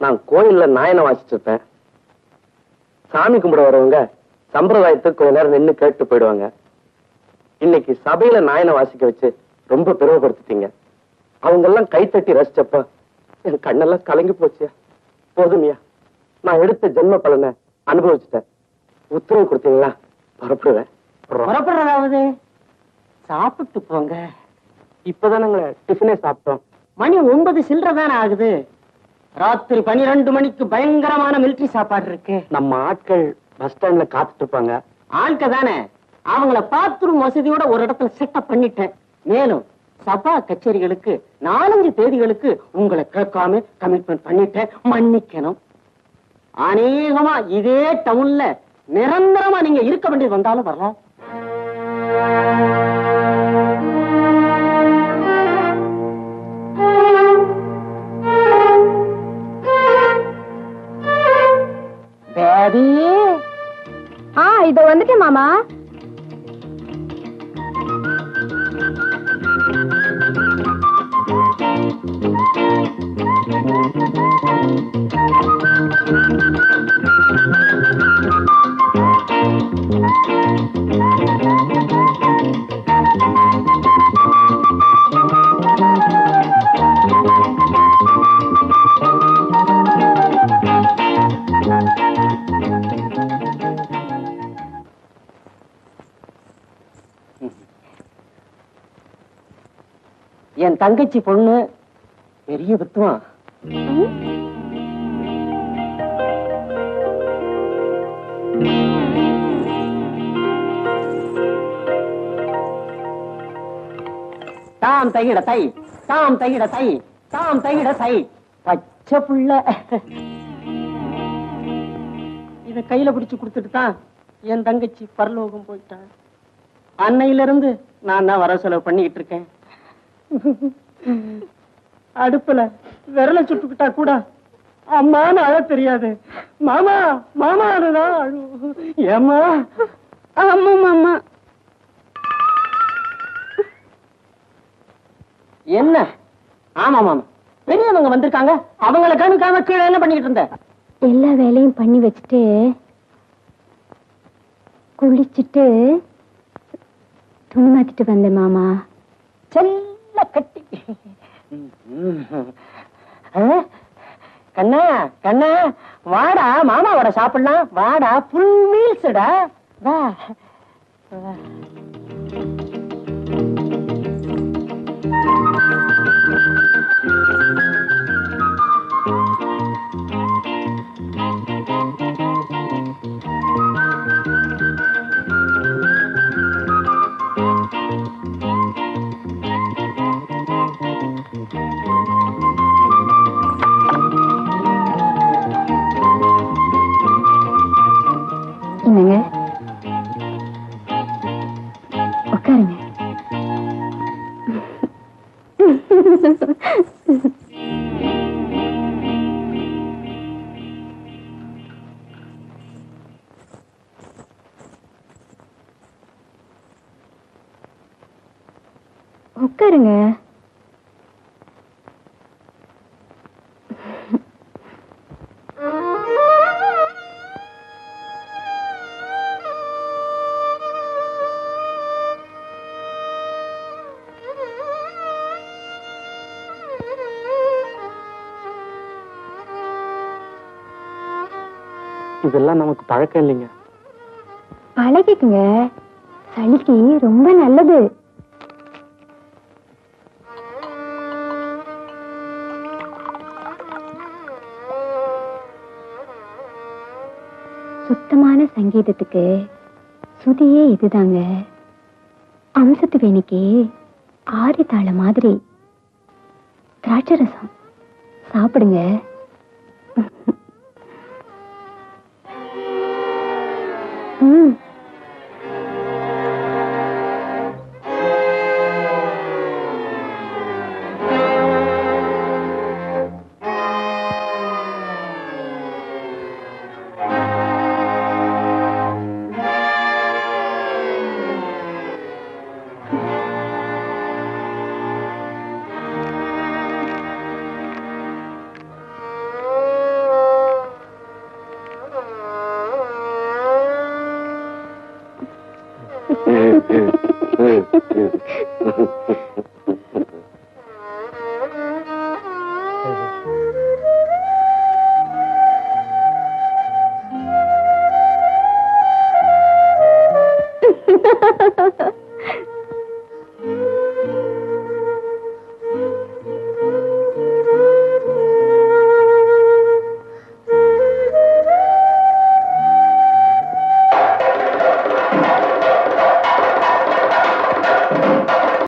நான் கோயில்ல நாயனை வாசிச்சு இருப்பேன். சாமி கும்பிட வரவங்க சம்பிரதாயத்துக்கு கொஞ்ச நேரம் நின்று கேட்டு போயிடுவாங்க. இன்னைக்கு சபையில நாயனை வாசிக்க வச்சு ரொம்ப பெருமைப்படுத்திட்டீங்க. அவங்க எல்லாம் கைத்தட்டி ரசிச்சப்ப என் கண்ணெல்லாம் கலங்கி போச்சியா. போதுமையா, நான் எடுத்த ஜென்ம பலனை அனுபவிச்சுட்டேன். உத்தரவு கொடுத்தீங்களா? புறப்படுவேன். புறப்படுறதாவது சாப்பிட்டு போங்க. இப்பதானங்க டிஃபனே சாப்பிட்டோம். மணி 9 சில்லறதானே ஆகுது. ராத்திரி 12 மணிக்கு பயங்கரமான மிலிட்டரி சாப்பாடு இருக்கு. நம்ம ஆட்கள் பஸ் ஸ்டாண்ட்ல காத்துட்டு இருப்பாங்க. ஆட்க தானே, அவங்கள பாத்ரூம் வசதியோட ஒரு இடத்துல செட்டப் பண்ணிட்டேன். மேலும் சபா கச்சேரிகளுக்கு 4-5 தேதிகளுக்கு உங்களை கேட்காம கமிட்மெண்ட் பண்ணிட்டேன். மன்னிக்கணும். அநேகமா இதே டவுன்ல நிரந்தரமா நீங்க இருக்க வேண்டியது வந்தாலும் வரலாம். இத வந்துட்டு மாமா. என் தங்கச்சி பொண்ணு பெரிய வித்துவான். தாம் தையிட தை, தாம் தையிட தை, தாம் தையிட தை. பச்சை புள்ள. இத கையில பிடிச்சு கொடுத்துட்டு தான் என் தங்கச்சி பரலோகம் போயிட்டான். அன்னையில இருந்து நான் தான் வர செலவு பண்ணிக்கிட்டு இருக்கேன். அடுப்புல விரல சுட்டுக்கிட்டா கூட அம்மான்னு அழ தெரியாது. மாமா மாமானுதான் அழும். ஏமா? ஆமா மாமா. என்ன? ஆமா மாமா, பெரியவங்க வந்திருக்காங்க. அவங்கள கணுக்காம கீழே என்ன பண்ணிக்கிட்டு இருந்த? எல்லா வேலையும் பண்ணி வச்சுட்டு குளிச்சுட்டு துணி மாத்திட்டு வந்தேன் மாமா. செல்ல கட்டி. கண்ணா கண்ணா வாடா, மாமாவோட சாப்பிடலாம். வாடா, ஃபுல் மீல்ஸ்டா. வா. என்னங்க, உட்காருங்க. உட்காருங்க. இதெல்லாம் நமக்கு பழக்கம் இல்லைங்க. பழகிக்குங்க, சளிக்கு ரொம்ப நல்லது. சுத்தமான சங்கீதத்துக்கு சுதியே இதுதாங்க. அம்சத்து வேணிக்கு ஆரிதாள மாதிரி திராட்சரசம் சாப்பிடுங்க.